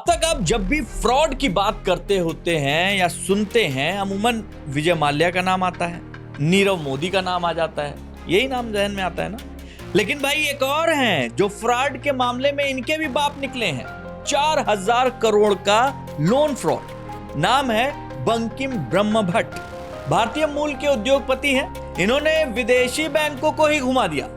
तक आप जब भी फ्रॉड की बात करते होते हैं या सुनते हैं, अमूमन विजय माल्या का नाम आता है, नीरव मोदी का नाम आ जाता है, यही नाम जहन में आता है ना। लेकिन भाई एक और हैं जो फ्रॉड के मामले में इनके भी बाप निकले हैं। 4000 करोड़ का लोन फ्रॉड। नाम है बंकिम ब्रह्मभट्ट। भारतीय मूल के उद्योगपति हैं। इन्होंने विदेशी बैंकों को ही घुमा दिया।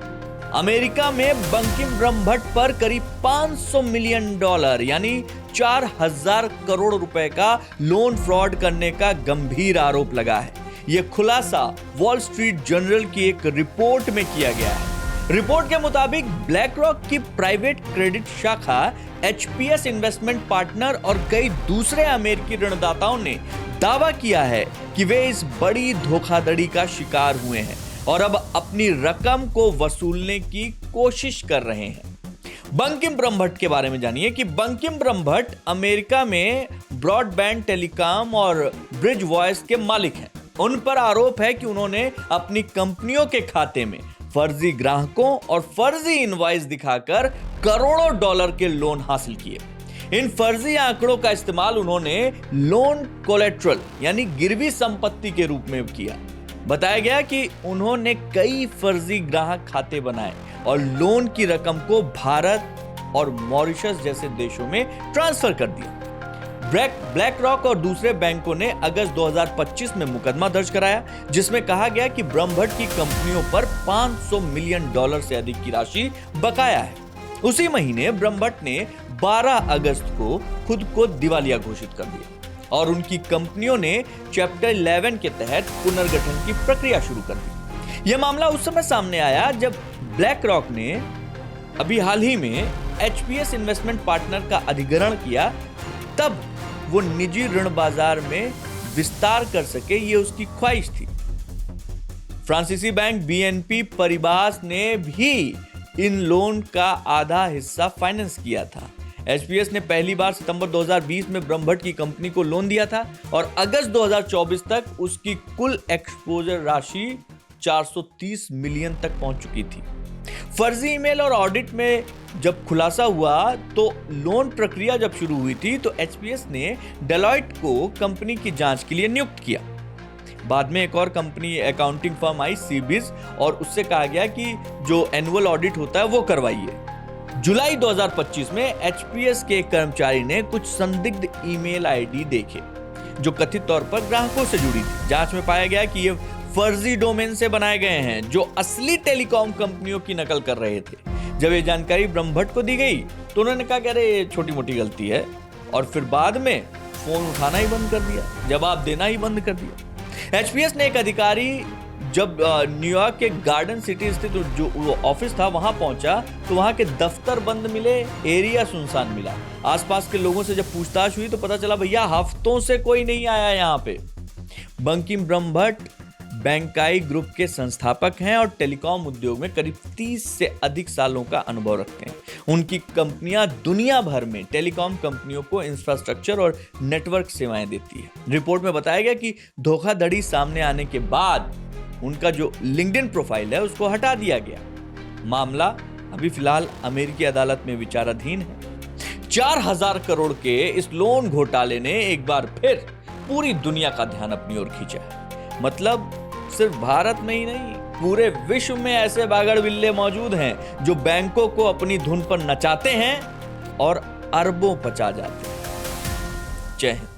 अमेरिका में बंकिम ब्रह्मभट्ट पर करीब $500 मिलियन यानी 4000 करोड़ रुपए का लोन फ्रॉड करने का गंभीर आरोप लगा है। यह खुलासा वॉल स्ट्रीट जर्नल की एक रिपोर्ट में किया गया है। रिपोर्ट के मुताबिक ब्लैक रॉक की प्राइवेट क्रेडिट शाखा HPS इन्वेस्टमेंट पार्टनर और कई दूसरे अमेरिकी ऋणदाताओं ने दावा किया है कि वे इस बड़ी धोखाधड़ी का शिकार हुए हैं और अब अपनी रकम को वसूलने की कोशिश कर रहे हैं। बंकिम ब्रह्मभट्ट के बारे में जानिए कि बंकिम ब्रह्मभट्ट अमेरिका में ब्रॉडबैंड, टेलीकॉम और ब्रिज वॉइस के मालिक हैं। उन पर आरोप है कि उन्होंने अपनी कंपनियों के खाते में फर्जी ग्राहकों और फर्जी इनवॉइस दिखाकर करोड़ों डॉलर के लोन हासिल किए। इन फर्जी आंकड़ों का इस्तेमाल उन्होंने लोन कोलेट्रल यानी गिरवी संपत्ति के रूप में किया। बताया गया कि उन्होंने कई फर्जी ग्राहक खाते बनाए और लोन की रकम को भारत और मॉरिशस जैसे देशों में ट्रांसफर कर दिया। ब्लैक रॉक और दूसरे बैंकों ने अगस्त 2025 में मुकदमा दर्ज कराया, जिसमें कहा गया कि ब्रह्मभट्ट की कंपनियों पर $500 मिलियन से अधिक की राशि बकाया है। उसी महीने ब्रह्मभट्ट ने 12 अगस्त को खुद को दिवालिया घोषित कर दिया और उनकी कंपनियों ने चैप्टर 11 के तहत पुनर्गठन की प्रक्रिया शुरू कर दी। यह मामला उस समय सामने आया जब ब्लैक रॉक ने अभी हाल ही में HPS इन्वेस्टमेंट पार्टनर का अधिग्रहण किया, तब वो निजी ऋण बाजार में विस्तार कर सके, ये उसकी ख्वाहिश थी। फ्रांसीसी बैंक BNP परिबास ने भी इन लोन का आधा हिस्सा फाइनेंस किया था। HPS ने पहली बार सितंबर 2020 में ब्रह्मभट्ट की कंपनी को लोन दिया था और अगस्त 2024 तक उसकी कुल एक्सपोजर राशि 430 मिलियन तक पहुंच चुकी थी। फर्जी ईमेल और ऑडिट में जब खुलासा हुआ तो लोन प्रक्रिया जब शुरू हुई थी तो HPS ने डेलॉयट को कंपनी की जांच के लिए नियुक्त किया। बाद में एक और company accounting firm I CBIZ और उससे कहा गया कि जो एनुअल ऑडिट होता है वो करवाइए। जुलाई 2025 में HPS के एक कर्मचारी ने कुछ संदिग्ध ईमेल ID देखे जो कथित तौर पर ग्राहकों से जुड़ी थी। जांच में पाया गया कि ये फर्जी डोमेन से बनाए गए हैं जो असली टेलीकॉम कंपनियों की नकल कर रहे थे। जब ये जानकारी ब्रह्मभट्ट को दी गई तो उन्होंने कहा कि अरे ये छोटी मोटी गलती है और फिर बाद में फोन उठाना ही बंद कर दिया, जवाब देना ही बंद कर दिया। HPS ने एक अधिकारी जब न्यूयॉर्क के गार्डन सिटी स्थित जो ऑफिस था वहां पहुंचा तो वहां के दफ्तर बंद मिले, एरिया सुनसान मिला। आसपास के लोगों से जब पूछताछ हुई तो पता चला भैया हफ्तों से कोई नहीं आया यहाँ पे। बंकिम ब्रह्मभट्ट बैंकाई ग्रुप के संस्थापक हैं और टेलीकॉम उद्योग में करीब 30 से अधिक सालों का अनुभव रखते हैं। उनकी कंपनियां दुनिया भर में टेलीकॉम कंपनियों को इंफ्रास्ट्रक्चर और नेटवर्क सेवाएं देती है। रिपोर्ट में बताया गया कि धोखाधड़ी सामने आने के बाद उनका जो लिंक्डइन प्रोफाइल है उसको हटा दिया गया। मामला अभी फिलहाल अमेरिकी अदालत में विचाराधीन है। 4000 करोड़ के इस लोन घोटाले ने एक बार फिर पूरी दुनिया का ध्यान अपनी ओर खींचा है। मतलब सिर्फ भारत में ही नहीं, पूरे विश्व में ऐसे बागड़ बिल्ले मौजूद हैं जो बैंकों को अपनी धुन पर नचाते हैं और अरबों पचा जाते हैं। जय हिंद।